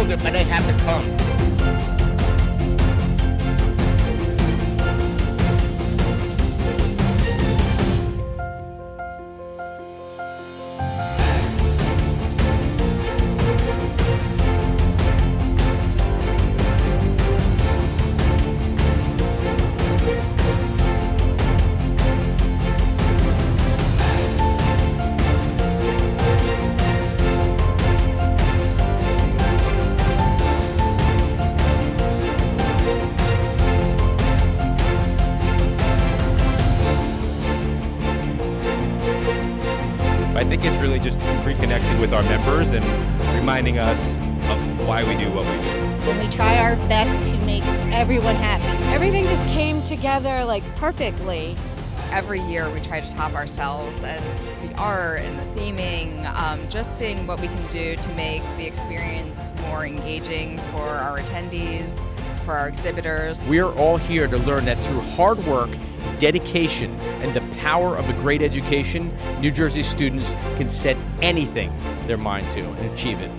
told it, but I have to come. I think it's really just reconnecting with our members and reminding us of why we do what we do. And we try our best to make everyone happy. Everything just came together like perfectly. Every year we try to top ourselves, and the art and the theming, just seeing what we can do to make the experience more engaging for our attendees, for our exhibitors. We are all here to learn that through hard work, dedication, and the power of a great education, New Jersey students can set anything their mind to and achieve it.